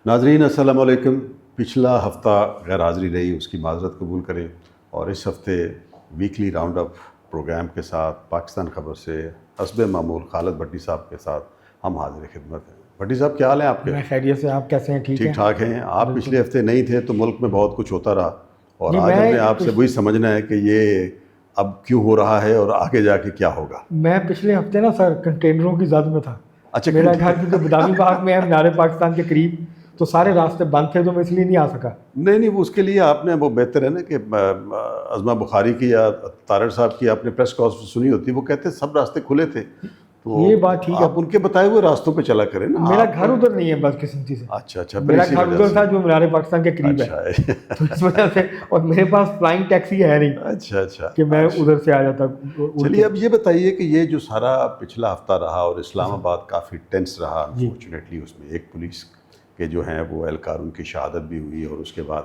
ناظرین السلام علیکم. پچھلا ہفتہ غیر حاضری رہی، اس کی معذرت قبول کریں. اور اس ہفتے ویکلی راؤنڈ اپ پروگرام کے ساتھ پاکستان خبر سے حسب معمول خالد بھٹی صاحب کے ساتھ ہم حاضر خدمت ہیں. بھٹی صاحب کیا حال ہیں آپ کے؟ میں خیریت سے. آپ کیسے ہیں؟ ٹھیک ٹھاک ہیں. آپ پچھلے ہفتے نہیں تھے تو ملک میں بہت کچھ ہوتا رہا، اور آج ہم نے آپ سے وہی سمجھنا ہے کہ یہ اب کیوں ہو رہا ہے اور آگے جا کے کیا ہوگا. میں پچھلے ہفتے نا سر کنٹینروں کی زد میں تھا. اچھا، میرا گھر کیونکہ بدامی باغ میں ہے، مینار پاکستان کے قریب، تو سارے راستے بند تھے تو میں اس لیے نہیں آ سکا. نہیں وہ اس کے لیے آپ نے وہ بہتر ہے نا کہ عظمہ بخاری کی یا طارر صاحب کی آپ نے پریس کانفرنس سنی ہوتی، وہ کہتے ہیں سب راستے کھلے تھے. تو یہ بات ٹھیک ہے، آپ ان کے بتائے ہوئے راستوں پہ چلا کریں نا. میرا گھر ادھر نہیں ہے بس قسمتی سے. اچھا میرا گھر ادھر تھا جو مینار پاکستان کے قریب ہے، تو اس وجہ سے. اور میرے پاس فلائنگ ٹیکسی ہے نہیں اچھا کہ میں ادھر سے آ جاتا. چلیے اب یہ بتائیے کہ یہ جو سارا پچھلا ہفتہ رہا اور اسلام آباد کافی ٹینس رہا انفارچونیٹلی، اس میں ایک پولیس کے جو ہیں وہ اہلکار ان کی شہادت بھی ہوئی، اور اس کے بعد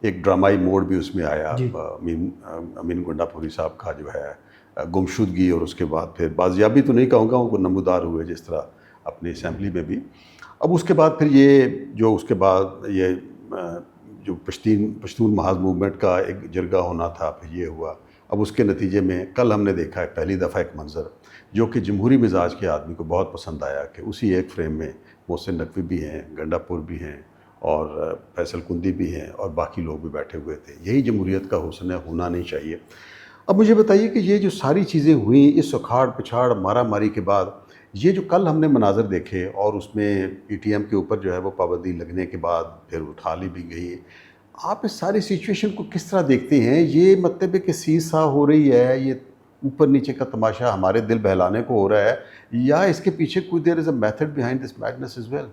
ایک ڈرامائی موڈ بھی اس میں آیا. امین گنڈا پوری صاحب کا جو ہے گمشدگی، اور اس کے بعد پھر بازیابی تو نہیں کہوں گا، وہ نمودار ہوئے جس طرح اپنی اسمبلی میں بھی. اب اس کے بعد پھر یہ جو اس کے بعد یہ جو پشتون محاذ موومنٹ کا ایک جرگہ ہونا تھا، پھر یہ ہوا. اب اس کے نتیجے میں کل ہم نے دیکھا ہے پہلی دفعہ ایک منظر جو کہ جمہوری مزاج کے آدمی کو بہت پسند آیا، کہ اسی ایک فریم میں محسن نقوی بھی ہیں، گنڈا پور بھی ہیں، اور فیصل کندی بھی ہیں، اور باقی لوگ بھی بیٹھے ہوئے تھے. یہی جمہوریت کا حسن ہے، ہونا نہیں چاہیے. اب مجھے بتائیے کہ یہ جو ساری چیزیں ہوئیں، اس اکھاڑ پچھاڑ مارا ماری کے بعد، یہ جو کل ہم نے مناظر دیکھے، اور اس میں پی ٹی ایم کے اوپر جو ہے وہ پابندی لگنے کے بعد پھر اٹھا لی بھی گئی، آپ اس ساری سچویشن کو کس طرح دیکھتے ہیں؟ یہ مطلب ہے کہ سیسا ہو رہی ہے، یہ اوپر نیچے کا تماشا ہمارے دل بہلانے کو ہو رہا ہے، یا اس کے پیچھے کوئی there is a method behind this madness as well?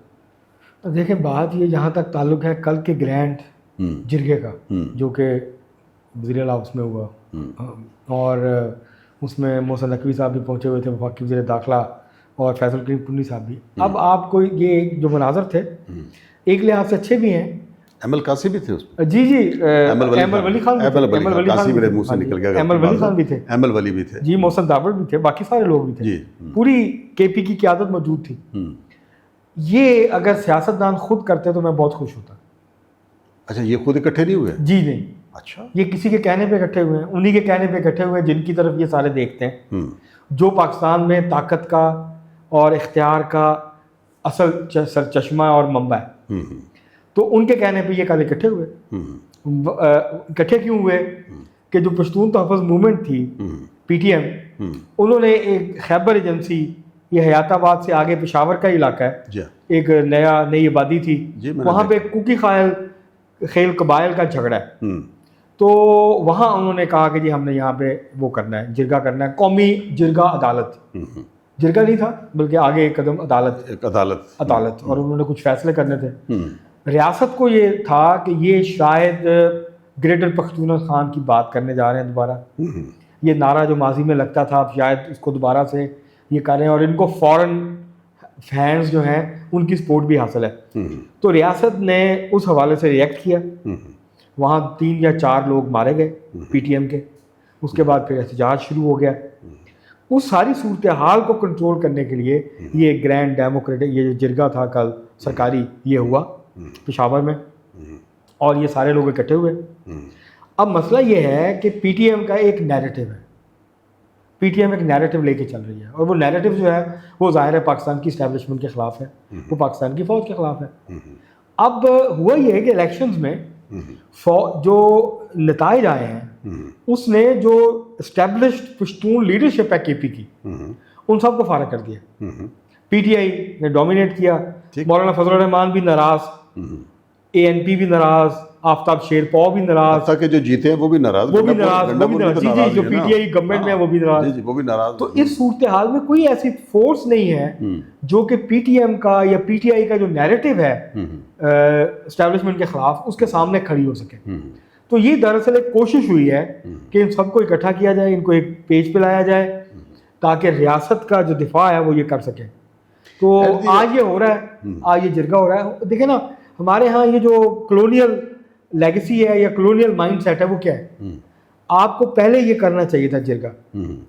دیکھیں بات یہ جہاں تک تعلق ہے کل کے گرینڈ جرگے کا جو کہ وزیر اعلیٰ اس میں ہوا، اور اس میں محسن نقوی صاحب بھی پہنچے ہوئے تھے، وفاقی وزیر داخلہ، اور فیصل کریم کنی صاحب بھی. اب آپ کو یہ جو مناظر تھے ایک لحاظ سے اچھے بھی ہیں. احمد قاسی بھی تھے اس میں. جی احمد ولی خان بھی تھے. احمد ولی بھی تھے جی. محسن داور بھی تھے، باقی سارے لوگ بھی تھے. پوری کے پی کی قیادت موجود تھی. یہ اگر سیاستدان خود کرتے تو میں بہت خوش ہوتا. اچھا، یہ خود اکٹھے نہیں ہوئے؟ جی نہیں. اچھا، یہ کسی کے کہنے پہ اکٹھے ہوئے ہیں، انہی کے کہنے پہ اکٹھے ہوئے ہیں جن کی طرف یہ سارے دیکھتے ہیں، جو پاکستان میں طاقت کا اور اختیار کا اصل سرچشمہ اور منبع ہے. تو ان کے کہنے پہ یہ کل اکٹھے ہوئے. اکٹھے کیوں ہوئے؟ کہ جو پشتون تحفظ موومنٹ تھی پی ٹی ایم، انہوں نے ایک خیبر ایجنسی، یہ حیات آباد سے آگے پشاور کا علاقہ ہے، ایک نئی آبادی تھی، وہاں پہ کوکی خیل قبائل کا جھگڑا ہے. تو وہاں انہوں نے کہا کہ جی ہم نے یہاں پہ وہ کرنا ہے، جرگہ کرنا ہے، قومی جرگہ عدالت. جرگہ نہیں تھا بلکہ آگے ایک قدم عدالت، اور انہوں نے کچھ فیصلے کرنے تھے. ریاست کو یہ تھا کہ یہ شاید گریٹر پختونخوا کی بات کرنے جا رہے ہیں دوبارہ. یہ نعرہ جو ماضی میں لگتا تھا اب شاید اس کو دوبارہ سے یہ کر رہے ہیں، اور ان کو فورن فینس جو ہیں ان کی سپورٹ بھی حاصل ہے. تو ریاست نے اس حوالے سے ریئیکٹ کیا. وہاں 3 یا 4 لوگ مارے گئے پی ٹی ایم کے. اس کے بعد پھر احتجاج شروع ہو گیا. اس ساری صورتحال کو کنٹرول کرنے کے لیے یہ گرینڈ ڈیموکریٹک یہ جو جرگہ تھا کل سرکاری، یہ ہوا پشاور میں، اور یہ سارے لوگ اکٹھے ہوئے. اب مسئلہ یہ ہے کہ پی ٹی ایم کا ایک نیریٹو ہے، پی ٹی ایم ایک نیریٹو لے کے چل رہی ہے، اور وہ نیریٹو جو ہے وہ ظاہر ہے پاکستان کی اسٹیبلشمنٹ کے خلاف ہے، وہ پاکستان کی فوج کے خلاف ہے. اب ہوا یہ ہے کہ الیکشنز میں جو نتائج آئے ہیں اس نے جو اسٹیبلشڈ پشتون لیڈرشپ ہے کے پی کی، ان سب کو فارغ کر دیا. پی ٹی آئی نے ڈومینیٹ کیا. مولانا فضل الرحمان بھی ناراض، اے این پی بھی ناراض، آفتاب شیر پاؤ بھی ناراض، تاکہ جو جیتے ہیں وہ بھی ناراض. جی جو پی ٹی آئی گورنمنٹ میں ہے وہ بھی ناراض. تو اس صورتحال میں کوئی ایسی فورس نہیں ہے جو کہ پی ٹی ایم کا یا پی ٹی آئی کا جو نیریٹو ہے اسٹیبلشمنٹ کے خلاف، اس کے سامنے کھڑی ہو سکے. تو یہ دراصل ایک کوشش ہوئی ہے کہ ان سب کو اکٹھا کیا جائے، ان کو ایک پیج پہ لایا جائے تاکہ ریاست کا جو دفاع ہے وہ یہ کر سکے. تو آج یہ ہو رہا ہے، آج یہ جرگہ ہو رہا ہے. دیکھیں نا ہمارے ہاں یہ جو کلونیل لیگسی ہے یا کلونیل مائنڈ سیٹ ہے وہ کیا ہے؟ آپ کو پہلے یہ کرنا چاہیے تھا جرگہ.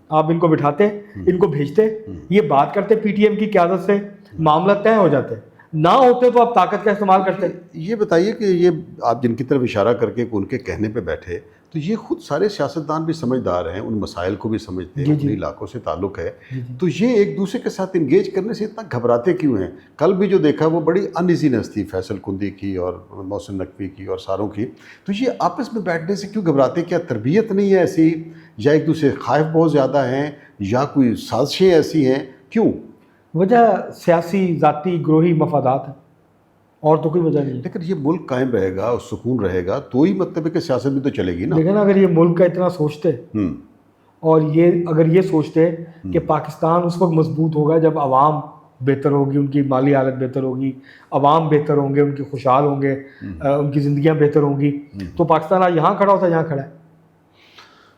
آپ ان کو بٹھاتے، ان کو بھیجتے، یہ بات کرتے پی ٹی ایم کی قیادت سے، معاملہ طے ہو جاتے. نہ ہوتے تو آپ طاقت کا استعمال کرتے. یہ بتائیے کہ یہ آپ جن کی طرف اشارہ کر کے ان کے کہنے پہ بیٹھے تو یہ خود سارے سیاستدان بھی سمجھدار ہیں, ان مسائل کو بھی سمجھتے ہیں, ان علاقوں سے تعلق ہے, تو یہ ایک دوسرے کے ساتھ انگیج کرنے سے اتنا گھبراتے کیوں ہیں؟ کل بھی جو دیکھا وہ بڑی ان ایزینس تھی فیصل کندی کی اور محسن نقوی کی اور ساروں کی, تو یہ آپس میں بیٹھنے سے کیوں گھبراتے؟ کیا تربیت نہیں ہے ایسی, یا ایک دوسرے خائف بہت زیادہ ہیں, یا کوئی سازشیں ایسی ہیں, کیوں؟ وجہ سیاسی ذاتی گروہی مفادات ہیں, اور تو کوئی وجہ نہیں ہے. لیکن یہ ملک قائم رہے گا اور سکون رہے گا تو ہی مطلب ہے کہ سیاست بھی تو چلے گی نا. لیکن اگر یہ ملک کا اتنا سوچتے اور اگر یہ سوچتے کہ پاکستان اس وقت مضبوط ہوگا جب عوام بہتر ہوگی, ان کی مالی حالت بہتر ہوگی, عوام بہتر ہوں گے, ان کی خوشحال ہوں گے, ان کی زندگیاں بہتر ہوں گی, تو پاکستان آج یہاں کھڑا ہوتا ہے جہاں کھڑا ہے.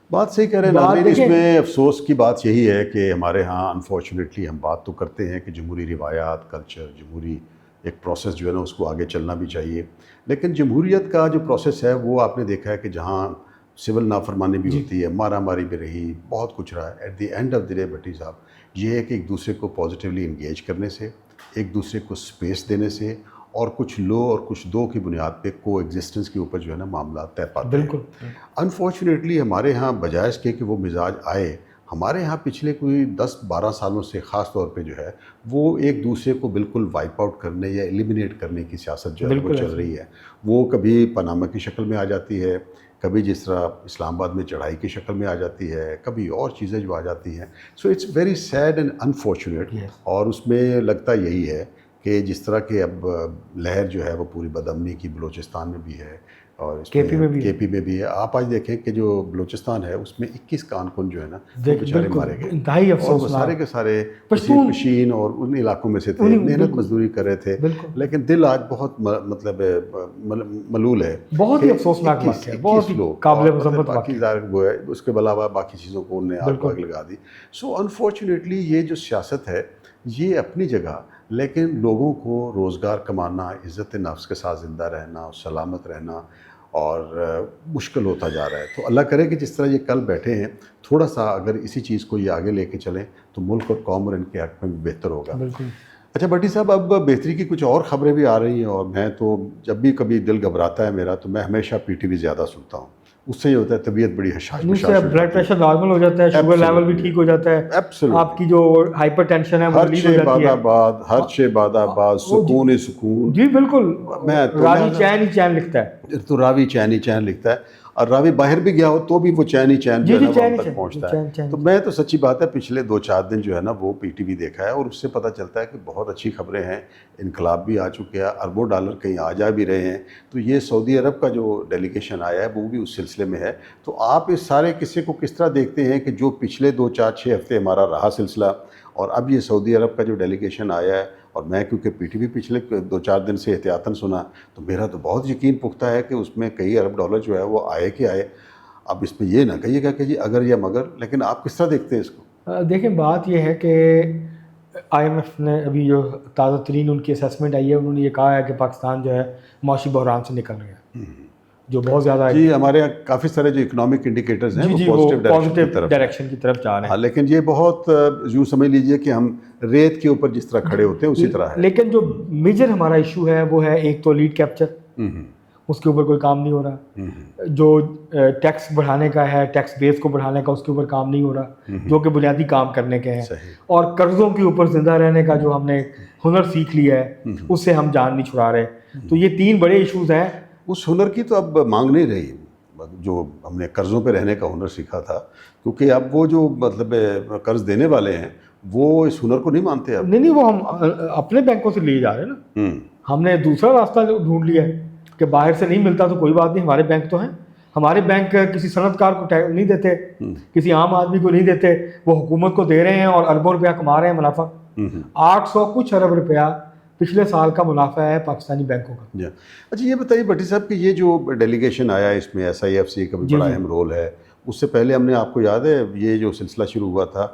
بات صحیح کہہ رہے ہیں ناظرین. اس میں افسوس کی بات یہی ہے کہ ہمارے ہاں انفارچونیٹلی ہم بات تو کرتے ہیں کہ جمہوری روایات, کلچر, جمہوری ایک پروسیس جو ہے نا اس کو آگے چلنا بھی چاہیے, لیکن جمہوریت کا جو پروسیس ہے وہ آپ نے دیکھا ہے کہ جہاں سول نافرمانی بھی ہوتی ہے, مارا ماری بھی رہی, بہت کچھ رہا ہے. At the end of the day Bhatti صاحب, یہ ہے کہ ایک دوسرے کو پازیٹیولی انگیج کرنے سے, ایک دوسرے کو اسپیس دینے سے, اور کچھ لو اور کچھ دو کی بنیاد پہ کو ایگزسٹنس کے اوپر جو ہے نا معاملات طے پاتے ہیں. بالکل. انفارچونیٹلی ہمارے ہاں بجائے اس کے کہ وہ مزاج آئے, ہمارے ہاں پچھلے کوئی 10-12 سالوں سے خاص طور پہ جو ہے وہ ایک دوسرے کو بالکل وائپ آؤٹ کرنے یا ایلیمینیٹ کرنے کی سیاست جو ہے وہ چل رہی ہے. وہ کبھی پاناما کی شکل میں آ جاتی ہے, کبھی جس طرح اسلام آباد میں چڑھائی کی شکل میں آ جاتی ہے, کبھی اور چیزیں جو آ جاتی ہیں. So it's very sad and unfortunate. اور اس میں لگتا یہی ہے کہ جس طرح کہ اب لہر جو ہے وہ پوری بدامنی کی بلوچستان میں بھی ہے اور کے پی میں بھی ہے. آپ آج دیکھیں کہ جو بلوچستان ہے اس میں 21 کارکن جو ہے نا بیچارے مارے گئے, انتہائی افسوس. وہ سارے کے سارے پشتون اور ان علاقوں میں سے تھے, محنت مزدوری کر رہے تھے, لیکن دل آج بہت مطلب ملول ہے. بہت ہی افسوسناک بات ہے, بہت ہی قابل مذمت باقی وہ ہے, اس کے علاوہ باقی چیزوں کو انہوں نے آگ لگا دی. سو انفارچونیٹلی یہ جو سیاست ہے یہ اپنی جگہ, لیکن لوگوں کو روزگار کمانا, عزت نفس کے ساتھ زندہ رہنا, سلامت رہنا اور مشکل ہوتا جا رہا ہے. تو اللہ کرے کہ جس طرح یہ کل بیٹھے ہیں تھوڑا سا اگر اسی چیز کو یہ آگے لے کے چلیں تو ملک اور قوم اور ان کے حق میں بھی بہتر ہوگا. اچھا بھٹی صاحب, اب بہتری کی کچھ اور خبریں بھی آ رہی ہیں, اور میں تو جب بھی کبھی دل گھبراتا ہے میرا تو میں ہمیشہ پی ٹی وی زیادہ سنتا ہوں. اس سے یہ ہوتا ہے طبیعت بڑی حشاش بلڈ پریشر نارمل ہو جاتا ہے, شوگر لیول بھی ٹھیک ہو جاتا ہے, آپ کی جو ہائپر ٹینشن ہے وہ ریلیز ہو جاتی ہے. ہر شے باد آباد, سکون ہی سکون. جی بالکل, راوی چین ہی چین لکھتا ہے. تو راوی چین ہی چین لکھتا ہے, اور راوی باہر بھی گیا ہو تو بھی وہ چین ہی چین جو ہے نا وہاں تک پہنچتا ہے. تو میں تو سچی بات ہے پچھلے 2-4 دن جو ہے نا وہ پی ٹی وی دیکھا ہے, اور اس سے پتہ چلتا ہے کہ بہت اچھی خبریں ہیں. انقلاب بھی آ چکے ہیں, اربوں ڈالر کہیں آ جا بھی رہے ہیں. تو یہ سعودی عرب کا جو ڈیلیگیشن آیا ہے وہ بھی اس سلسلے میں ہے. تو آپ اس سارے قصے کو کس طرح دیکھتے ہیں کہ جو پچھلے 2-4-6 ہفتے ہمارا رہا سلسلہ, اور اب یہ سعودی عرب کا جو ڈیلیگیشن آیا ہے, اور میں کیونکہ پی ٹی وی پچھلے 2-4 دن سے احتیاطاً سنا, تو میرا تو بہت یقین پختہ ہے کہ اس میں کئی ارب ڈالر جو ہے وہ آئے کہ آئے. اب اس میں یہ نہ کہیے گا کہ جی اگر یا مگر, لیکن آپ کس طرح دیکھتے ہیں اس کو؟ دیکھیں بات یہ ہے کہ آئی ایم ایف نے ابھی جو تازہ ترین ان کی اسیسمنٹ آئی ہے, انہوں نے یہ کہا ہے کہ پاکستان جو ہے معاشی بحران سے نکل رہا ہے, جو بہت زیادہ جی ہمارے یہاں کافی سارے جو اکنامک انڈیکیٹرز ہیں وہ پازیٹیو ڈائریکشن کی طرف جا رہے ہیں. لیکن یہ بہت یوں سمجھ لیجئے کہ ہم ریت کے اوپر جس طرح کھڑے ہوتے ہیں اسی طرح ہے. لیکن جو میجر ہمارا ایشو ہے وہ ہے ایک تو لیڈ کیپچر, اس کے اوپر کوئی کام نہیں ہو رہا. جو ٹیکس بڑھانے کا ہے, ٹیکس بیس کو بڑھانے کا, اس کے اوپر کام نہیں ہو رہا, جو کہ بنیادی کام کرنے کے ہیں. اور قرضوں کے اوپر زندہ رہنے کا جو ہم نے ہنر سیکھ لیا ہے اس سے ہم جان نہیں چھڑا رہے. تو یہ 3 بڑے ایشوز ہیں. اس ہنر کی تو اب مانگ نہیں رہی جو ہم نے قرضوں پہ رہنے کا ہنر سیکھا تھا, کیونکہ اب وہ جو مطلب قرض دینے والے ہیں وہ اس ہنر کو نہیں مانتے اب. نہیں وہ ہم اپنے بینکوں سے لیے جا رہے ہیں نا. ہم نے دوسرا راستہ ڈھونڈ لیا ہے کہ باہر سے نہیں ملتا تو کوئی بات نہیں, ہمارے بینک تو ہیں. ہمارے بینک کسی صنعت کار کو نہیں دیتے, کسی عام آدمی کو نہیں دیتے, وہ حکومت کو دے رہے ہیں اور اربوں روپیہ کما رہے ہیں منافع. 800 کچھ ارب روپیہ پچھلے سال کا منافع ہے پاکستانی بینکوں کا. اچھا یہ بتائیے بھٹی صاحب کہ یہ جو ڈیلیگیشن آیا اس میں ایس آئی ایف سی کا بھی بڑا اہم رول ہے. اس سے پہلے ہم نے, آپ کو یاد ہے یہ جو سلسلہ شروع ہوا تھا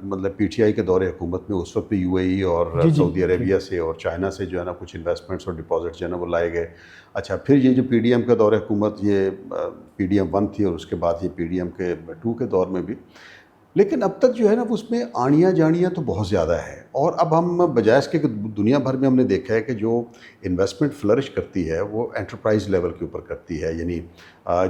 مطلب پی ٹی آئی کے دور حکومت میں, اس وقت بھی یو اے ای اور سعودی عربیہ سے اور چائنا سے جو ہے نا کچھ انویسٹمنٹس اور ڈپازٹس جو ہے نا وہ لائے گئے. اچھا پھر یہ جو پی ڈی ایم کا دور حکومت, یہ پی ڈی ایم 1 تھی اور اس کے بعد یہ پی ڈی ایم کے 2 کے دور میں بھی لیکن اب تک جو ہے نا اس میں آڑیاں جاڑیاں تو بہت زیادہ ہے، اور اب ہم بجائے اس کے کہ دنیا بھر میں ہم نے دیکھا ہے کہ جو انویسٹمنٹ فلرش کرتی ہے وہ انٹرپرائز لیول کے اوپر کرتی ہے، یعنی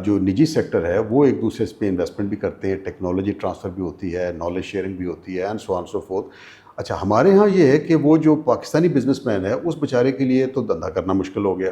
جو نجی سیکٹر ہے وہ ایک دوسرے پہ انویسٹمنٹ بھی کرتے ہیں، ٹیکنالوجی ٹرانسفر بھی ہوتی ہے، نالج شیئرنگ بھی ہوتی ہے، and so on so forth. اچھا ہمارے ہاں یہ ہے کہ وہ جو پاکستانی بزنس مین ہے اس بیچارے کے لیے تو دھندا کرنا مشکل ہو گیا،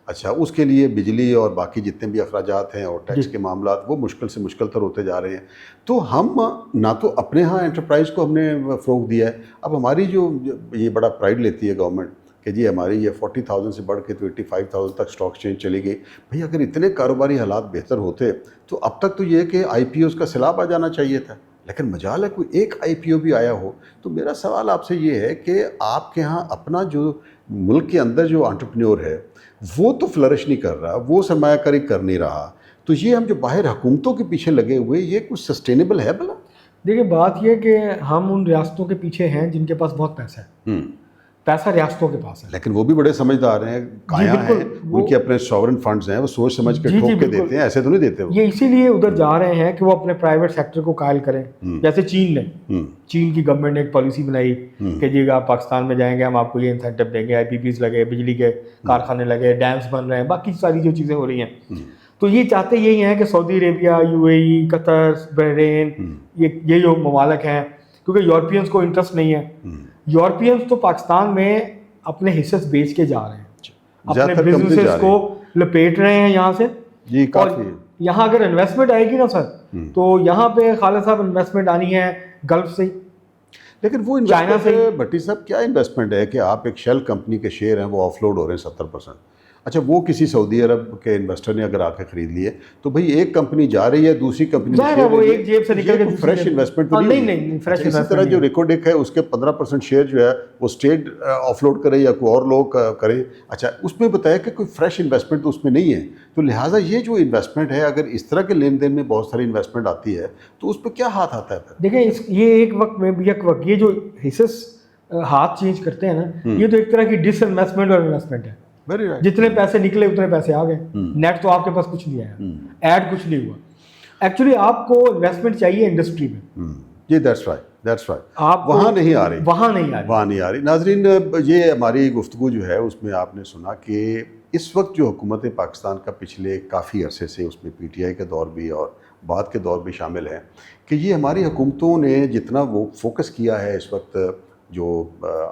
اچھا اس کے لیے بجلی اور باقی جتنے بھی اخراجات ہیں اور ٹیکس کے معاملات وہ مشکل سے مشکل تر ہوتے جا رہے ہیں۔ تو ہم نہ تو اپنے ہاں انٹرپرائز کو ہم نے فروغ دیا ہے، اب ہماری جو یہ بڑا پرائڈ لیتی ہے گورنمنٹ کہ جی ہماری یہ 40,000 سے بڑھ کے تو 85,000 تک اسٹاک ایکسچینج چلی گئی۔ بھئی اگر اتنے کاروباری حالات بہتر ہوتے تو اب تک تو یہ کہ آئی پی اوز کا سیلاب آ جانا چاہیے تھا، لیکن مجال ہے کوئی ایک آئی پی او بھی آیا ہو۔ تو میرا سوال آپ سے یہ ہے کہ آپ کے ہاں اپنا جو ملک کے اندر جو انٹرپرینور ہے وہ تو فلرش نہیں کر رہا، وہ سرمایہ کاری کر نہیں رہا، تو یہ ہم جو باہر حکومتوں کے پیچھے لگے ہوئے یہ کچھ سسٹینیبل ہے بھلا؟ دیکھیے بات یہ کہ ہم ان ریاستوں کے پیچھے ہیں جن کے پاس بہت پیسہ ہے، پیسہ ریاستوں کے پاس ہے، لیکن وہ بھی بڑے سمجھدار ہیں، کایا ہیں، ان کے اپنے ساورن فنڈز ہیں، وہ سوچ سمجھ کے ٹھوک کے دیتے ہیں، ایسے تو نہیں دیتے وہ۔ یہ اسی لیے ادھر جا رہے ہیں کہ وہ اپنے پرائیویٹ سیکٹر کو قائل کریں، جیسے چین نے، چین کی گورنمنٹ نے ایک پالیسی بنائی کہ جی آپ پاکستان میں جائیں گے ہم آپ کو یہ انسینٹو دیں گے، آئی پی پیز لگے، بجلی کے کارخانے لگے، ڈیمز بن رہے ہیں، باقی ساری جو چیزیں ہو رہی ہیں۔ تو یہ چاہتے یہی ہیں کہ سعودی عربیہ، یو اے ای، قطر، بحرین، یہ جو ممالک ہیں، کیونکہ یورپینز کو انٹرسٹ نہیں ہے، یورپینز تو پاکستان میں اپنے حصص بیچ کے جا رہے ہیں، اپنے بزنسز کو لپیٹ رہے ہیں یہاں سے، جی اور کافی۔ یہاں اگر انویسٹمنٹ آئے گی نا سر تو یہاں پہ خالد صاحب انویسٹمنٹ آنی ہے گلف سے، لیکن وہ چائنا سے۔ بھٹی صاحب کیا انویسٹمنٹ ہے کہ آپ ایک شیل کمپنی کے شیئر ہیں وہ آف لوڈ ہو رہے ہیں 70%، اچھا وہ کسی سعودی عرب کے انویسٹر نے اگر آ کے خرید لیے تو بھئی ایک کمپنی جا رہی ہے دوسری کمپنی میں وہ ایک جیب سے نکل کے فریش انویسٹمنٹ تو نہیں فریش اسی طرح جو ریکوڈک ہے اس کے 15% شیئر جو ہے وہ اسٹیٹ آف لوڈ کرے یا کوئی اور لوگ کرے، اچھا اس میں بتایا کہ کوئی فریش انویسٹمنٹ تو اس میں نہیں ہے، تو لہٰذا یہ جو انویسٹمنٹ ہے اگر اس طرح کے لین دین میں بہت ساری انویسٹمنٹ آتی ہے تو اس پہ کیا ہاتھ آتا ہے پھر؟ دیکھیں یہ ایک وقت میں یک وقت یہ جو حصص ہاتھ چینج کرتے ہیں نا یہ تو ایک طرح کی ڈس انویسٹمنٹ اور انویسٹمنٹ ہے، جتنے پیسے نکلے اتنے پیسے آ گئے، نیٹ تو آپ کے پاس کچھ نہیں آیا، ایڈ کچھ نہیں ہوا، ایکچولی آپ کو انویسٹمنٹ چاہیے انڈسٹری میں، جی دیٹس رائٹ، آپ وہاں نہیں آ رہی۔ ناظرین یہ ہماری گفتگو جو ہے اس میں آپ نے سنا کہ اس وقت جو حکومت پاکستان کا پچھلے کافی عرصے سے اس میں پی ٹی آئی کا دور بھی اور بعد کے دور بھی شامل ہے کہ یہ ہماری حکومتوں نے جتنا وہ فوکس کیا ہے اس وقت جو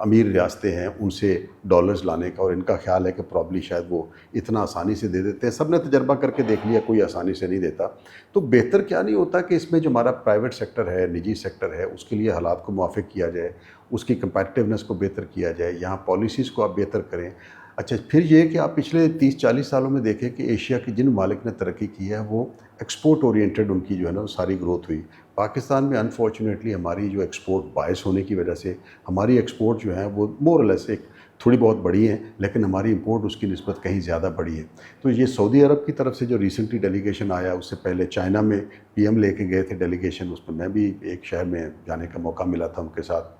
امیر ریاستیں ہیں ان سے ڈالرز لانے کا، اور ان کا خیال ہے کہ پرابلی شاید وہ اتنا آسانی سے دے دیتے ہیں، سب نے تجربہ کر کے دیکھ لیا کوئی آسانی سے نہیں دیتا، تو بہتر کیا نہیں ہوتا کہ اس میں جو ہمارا پرائیویٹ سیکٹر ہے، نجی سیکٹر ہے، اس کے لیے حالات کو موافق کیا جائے، اس کی کمپیٹیونیس کو بہتر کیا جائے، یہاں پالیسیز کو آپ بہتر کریں۔ اچھا پھر یہ کہ آپ پچھلے 30-40 سالوں میں دیکھیں کہ ایشیا کے جن ممالک نے ترقی کی ہے وہ ایکسپورٹ اورینٹڈ ان کی جو ہے نا ساری گروتھ ہوئی۔ پاکستان میں انفارچونیٹلی ہماری جو ایکسپورٹ باعث ہونے کی وجہ سے ہماری ایکسپورٹ جو ہیں وہ مور اور لیس ایک تھوڑی بہت بڑی ہیں، لیکن ہماری امپورٹ اس کی نسبت کہیں زیادہ بڑی ہے۔ تو یہ سعودی عرب کی طرف سے جو ریسنٹلی ڈیلیگیشن آیا، اس سے پہلے چائنا میں پی ایم لے کے گئے تھے ڈیلیگیشن، اس میں میں بھی ایک شہر میں جانے کا موقع ملا تھا ان کے ساتھ،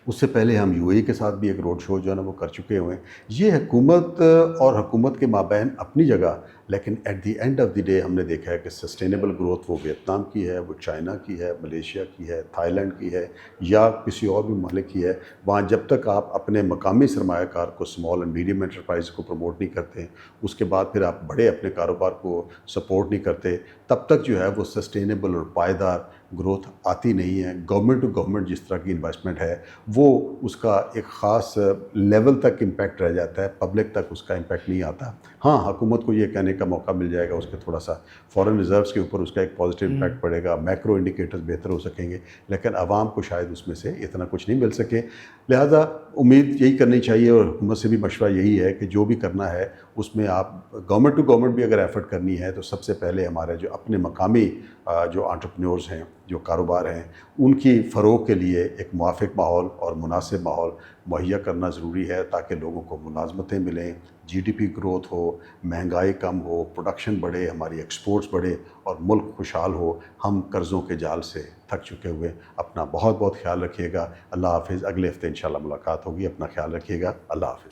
اس سے پہلے ہم یو اے ای کے ساتھ بھی ایک روڈ شو جو ہے نا وہ کر چکے ہوئے ہیں۔ یہ حکومت اور حکومت کے مابین اپنی جگہ، لیکن at the end of the day ہم نے دیکھا ہے کہ سسٹینیبل گروتھ وہ ویتنام کی ہے، وہ چائنا کی ہے، ملیشیا کی ہے، تھائی لینڈ کی ہے یا کسی اور بھی ممالک کی ہے۔ وہاں جب تک آپ اپنے مقامی سرمایہ کار کو، اسمال اینڈ میڈیم انٹرپرائز کو پروموٹ نہیں کرتے، اس کے بعد پھر آپ بڑے اپنے کاروبار کو سپورٹ نہیں کرتے، تب تک جو ہے وہ سسٹینیبل اور پائیدار گروتھ آتی نہیں ہے۔ گورنمنٹ ٹو گورنمنٹ جس طرح کی انویسٹمنٹ ہے وہ اس کا ایک خاص لیول تک امپیکٹ رہ جاتا ہے، پبلک تک اس کا امپیکٹ نہیں آتا۔ ہاں حکومت کو یہ کہنے کا موقع مل جائے گا اس کے تھوڑا سا فارن ریزروز کے اوپر اس کا ایک پازیٹیو امپیکٹ پڑے گا، میکرو انڈیکیٹرز بہتر ہو سکیں گے، لیکن عوام کو شاید اس میں سے اتنا کچھ نہیں مل سکے۔ لہٰذا امید یہی کرنی چاہیے اور حکومت سے بھی مشورہ یہی ہے کہ جو بھی کرنا ہے اس میں آپ گورنمنٹ ٹو گورنمنٹ بھی اگر ایفرٹ کرنی ہے تو سب سے پہلے ہمارے جو اپنے مقامی جو انٹرپرینورز ہیں، جو کاروبار ہیں، ان کی فروغ کے لیے ایک موافق ماحول اور مناسب ماحول مہیا کرنا ضروری ہے تاکہ لوگوں کو ملازمتیں ملیں، جی ڈی پی گروتھ ہو، مہنگائی کم ہو، پروڈکشن بڑھے، ہماری ایکسپورٹس بڑھے اور ملک خوشحال ہو۔ ہم قرضوں کے جال سے تھک چکے ہوئے۔ اپنا بہت بہت خیال رکھیے گا۔ اللہ حافظ۔ اگلے ہفتے انشاءاللہ ملاقات ہوگی۔ اپنا خیال رکھیے گا۔ اللہ حافظ۔